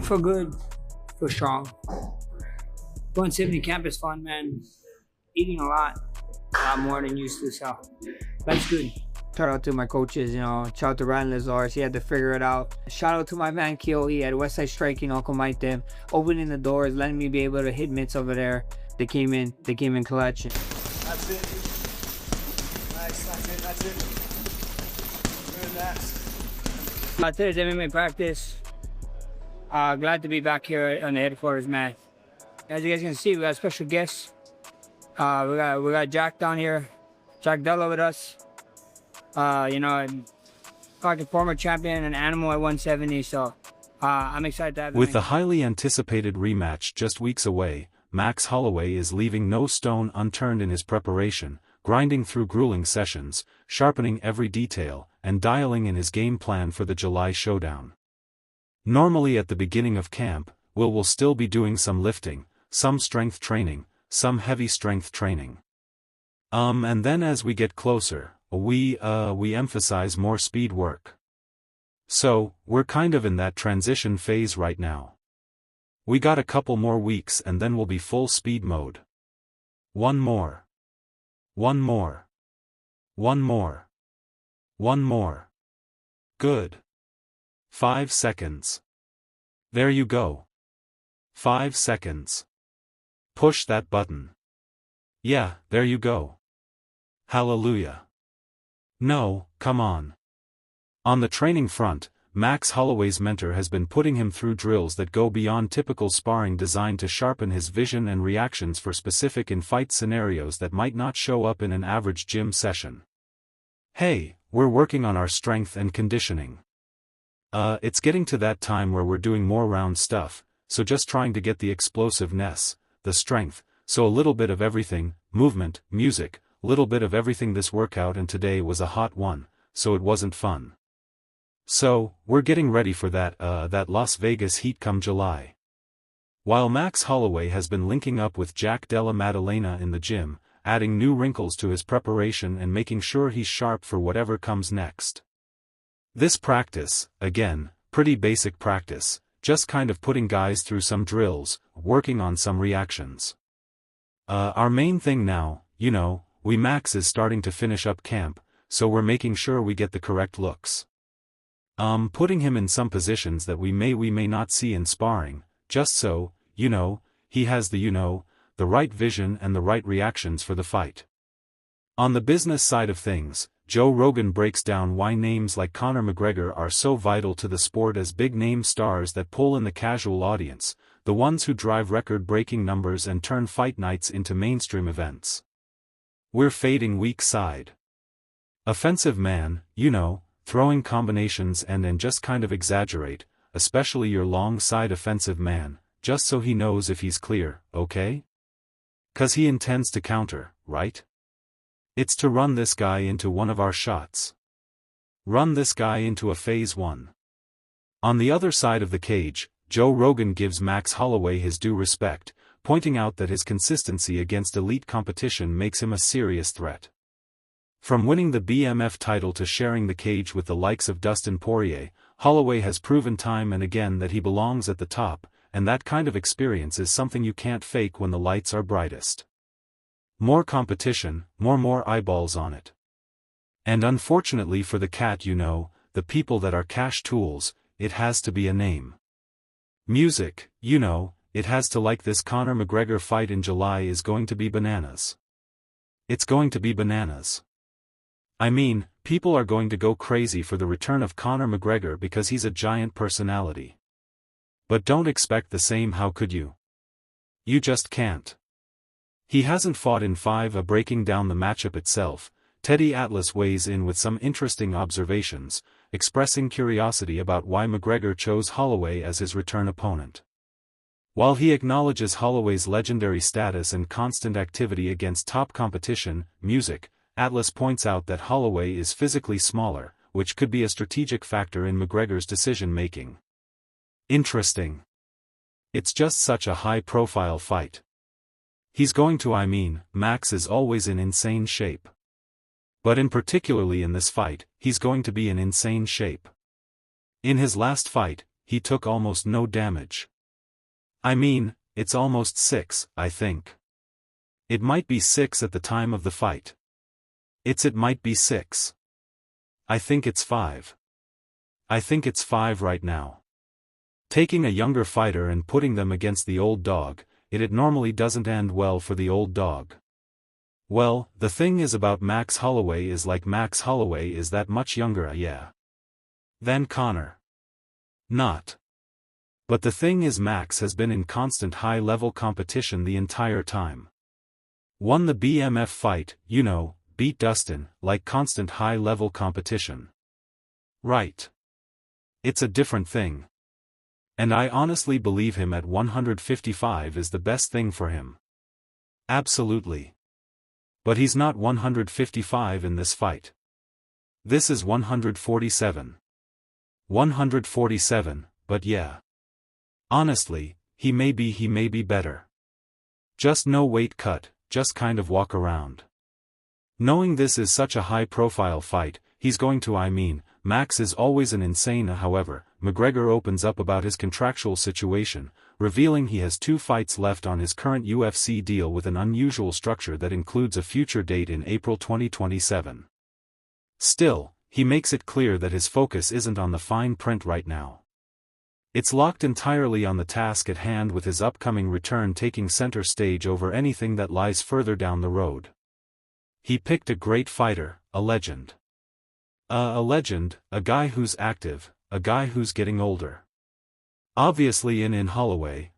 feel good. Feel strong. Going 70 camp is fun, man. Eating a lot more than used to, so that's good. Shout out to my coaches, shout out to Ryan Lazars, he had to figure it out. Shout out to my man Keohi at Westside Striking, Uncle Mike them, opening the doors, letting me be able to hit mitts over there. They came in clutch. That's it. Nice, that's it. Good, next. Today's MMA practice. Glad to be back here on the headquarters, man. As you guys can see, we got special guests. We got Jack down here, Jack Della with us. Fucking former champion and animal at 170, so I'm excited to have him. With the highly anticipated rematch just weeks away, Max Holloway is leaving no stone unturned in his preparation, grinding through grueling sessions, sharpening every detail, and dialing in his game plan for the July showdown. Normally at the beginning of camp, Will still be doing some lifting, some strength training, some heavy strength training. And then as we get closer, we emphasize more speed work. So, we're kind of in that transition phase right now. We got a couple more weeks and then we'll be full speed mode. One more. One more. One more. One more. Good. 5 seconds. There you go. 5 seconds. Push that button. Yeah, there you go. Hallelujah. No, come on. On the training front, Max Holloway's mentor has been putting him through drills that go beyond typical sparring designed to sharpen his vision and reactions for specific in-fight scenarios that might not show up in an average gym session. Hey, we're working on our strength and conditioning. It's getting to that time where we're doing more round stuff, so just trying to get the explosiveness, the strength, so a little bit of everything, movement, music, little bit of everything this workout, and today was a hot one, so it wasn't fun. So, we're getting ready for that Las Vegas heat come July. While Max Holloway has been linking up with Jack Della Maddalena in the gym, adding new wrinkles to his preparation and making sure he's sharp for whatever comes next. This practice, again, pretty basic practice, just kind of putting guys through some drills, working on some reactions. Our main thing now, Max is starting to finish up camp, so we're making sure we get the correct looks. Putting him in some positions that we may not see in sparring, just so, he has the right vision and the right reactions for the fight. On the business side of things, Joe Rogan breaks down why names like Conor McGregor are so vital to the sport as big-name stars that pull in the casual audience, the ones who drive record-breaking numbers and turn fight nights into mainstream events. We're fading weak side. Offensive man, throwing combinations and just kind of exaggerate, especially your long side offensive man, just so he knows if he's clear, okay? 'Cause he intends to counter, right? It's to run this guy into one of our shots. Run this guy into a phase 1. On the other side of the cage, Joe Rogan gives Max Holloway his due respect, pointing out that his consistency against elite competition makes him a serious threat. From winning the BMF title to sharing the cage with the likes of Dustin Poirier, Holloway has proven time and again that he belongs at the top, and that kind of experience is something you can't fake when the lights are brightest. More competition, more eyeballs on it. And unfortunately for the cat, the people that are cash tools, it has to be a name. Music, it has to, like this Conor McGregor fight in July is going to be bananas. It's going to be bananas. I mean, people are going to go crazy for the return of Conor McGregor because he's a giant personality. But don't expect the same, how could you? You just can't. He hasn't fought in 5. Breaking down the matchup itself, Teddy Atlas weighs in with some interesting observations, expressing curiosity about why McGregor chose Holloway as his return opponent. While he acknowledges Holloway's legendary status and constant activity against top competition, music, Atlas points out that Holloway is physically smaller, which could be a strategic factor in McGregor's decision-making. Interesting. It's just such a high-profile fight. He's going to Max is always in insane shape. But particularly in this fight, he's going to be in insane shape. In his last fight, he took almost no damage. I mean, it's almost 6, I think. It might be 6 at the time of the fight. It might be 6. I think it's 5. I think it's 5 right now. Taking a younger fighter and putting them against the old dog, it normally doesn't end well for the old dog. Well, the thing is about Max Holloway is like Max Holloway is that much younger, yeah, than Conor. Not. But the thing is Max has been in constant high-level competition the entire time. Won the BMF fight, you know, beat Dustin, like constant high-level competition. Right. It's a different thing. And I honestly believe him at 155 is the best thing for him. Absolutely. But he's not 155 in this fight. This is 147. 147, but yeah. Honestly, he may be better. Just no weight cut, just kind of walk around. Knowing this is such a high-profile fight, he's going to Max is always an insane. However, McGregor opens up about his contractual situation, revealing he has 2 fights left on his current UFC deal with an unusual structure that includes a future date in April 2027. Still, he makes it clear that his focus isn't on the fine print right now. It's locked entirely on the task at hand, with his upcoming return taking center stage over anything that lies further down the road. He picked a great fighter, a legend. A legend, a guy who's active, a guy who's getting older. Obviously in Holloway,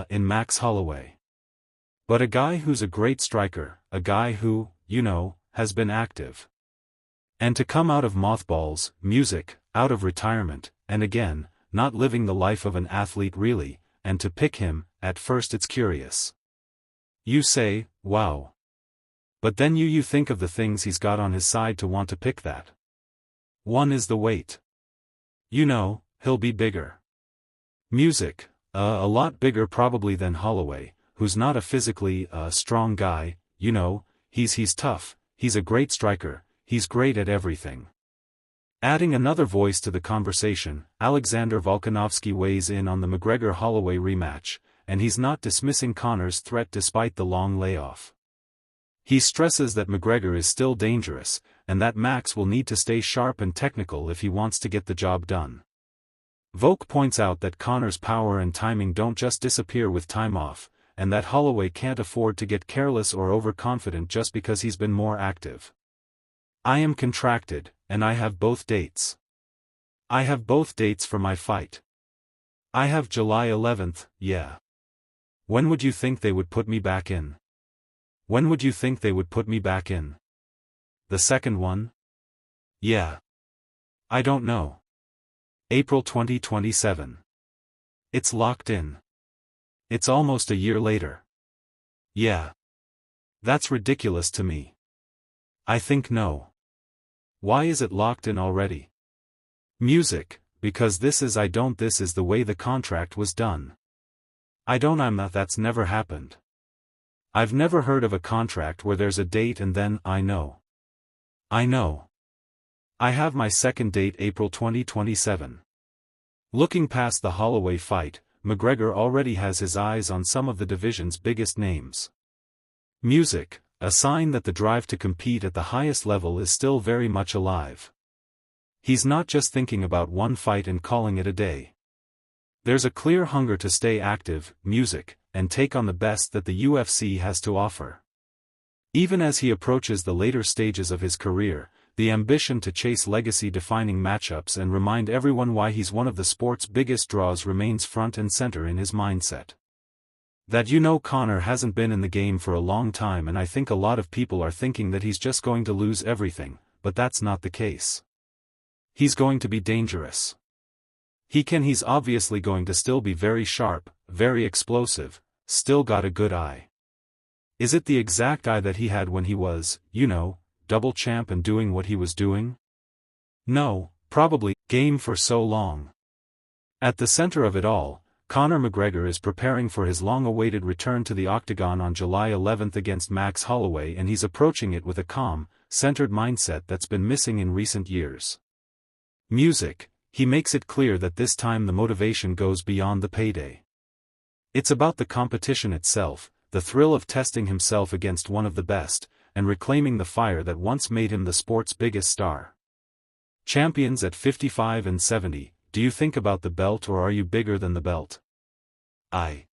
in Max Holloway. But a guy who's a great striker, a guy who, you know, has been active. And to come out of mothballs, music, out of retirement, and again, not living the life of an athlete really, and to pick him, at first it's curious. You say, wow. But then you think of the things he's got on his side to want to pick that. One is the weight. You know, he'll be bigger. Music, a lot bigger probably than Holloway, who's not a physically, strong guy, you know, he's tough, he's a great striker, he's great at everything. Adding another voice to the conversation, Alexander Volkanovski weighs in on the McGregor-Holloway rematch, and he's not dismissing Conor's threat despite the long layoff. He stresses that McGregor is still dangerous, and that Max will need to stay sharp and technical if he wants to get the job done. Volk points out that Conor's power and timing don't just disappear with time off, and that Holloway can't afford to get careless or overconfident just because he's been more active. I am contracted, and I have both dates. I have both dates for my fight. I have July 11th, yeah. When would you think they would put me back in? When would you think they would put me back in? The second one? Yeah. I don't know. April 2027. It's locked in. It's almost a year later. Yeah. That's ridiculous to me. I think no. Why is it locked in already? Music, because this is the way the contract was done. That's never happened. I've never heard of a contract where there's a date and then, I know. I have my second date April 2027. Looking past the Holloway fight, McGregor already has his eyes on some of the division's biggest names. Music, a sign that the drive to compete at the highest level is still very much alive. He's not just thinking about one fight and calling it a day. There's a clear hunger to stay active, music, and take on the best that the UFC has to offer. Even as he approaches the later stages of his career, the ambition to chase legacy-defining matchups and remind everyone why he's one of the sport's biggest draws remains front and center in his mindset. Conor hasn't been in the game for a long time, and I think a lot of people are thinking that he's just going to lose everything, but that's not the case. He's going to be dangerous. He's obviously going to still be very sharp, very explosive, still got a good eye. Is it the exact eye that he had when he was, double champ and doing what he was doing? No, probably, game for so long. At the center of it all, Conor McGregor is preparing for his long-awaited return to the octagon on July 11th against Max Holloway, and he's approaching it with a calm, centered mindset that's been missing in recent years. Music, he makes it clear that this time the motivation goes beyond the payday. It's about the competition itself, the thrill of testing himself against one of the best, and reclaiming the fire that once made him the sport's biggest star. Champions at 55 and 70, do you think about the belt or are you bigger than the belt? I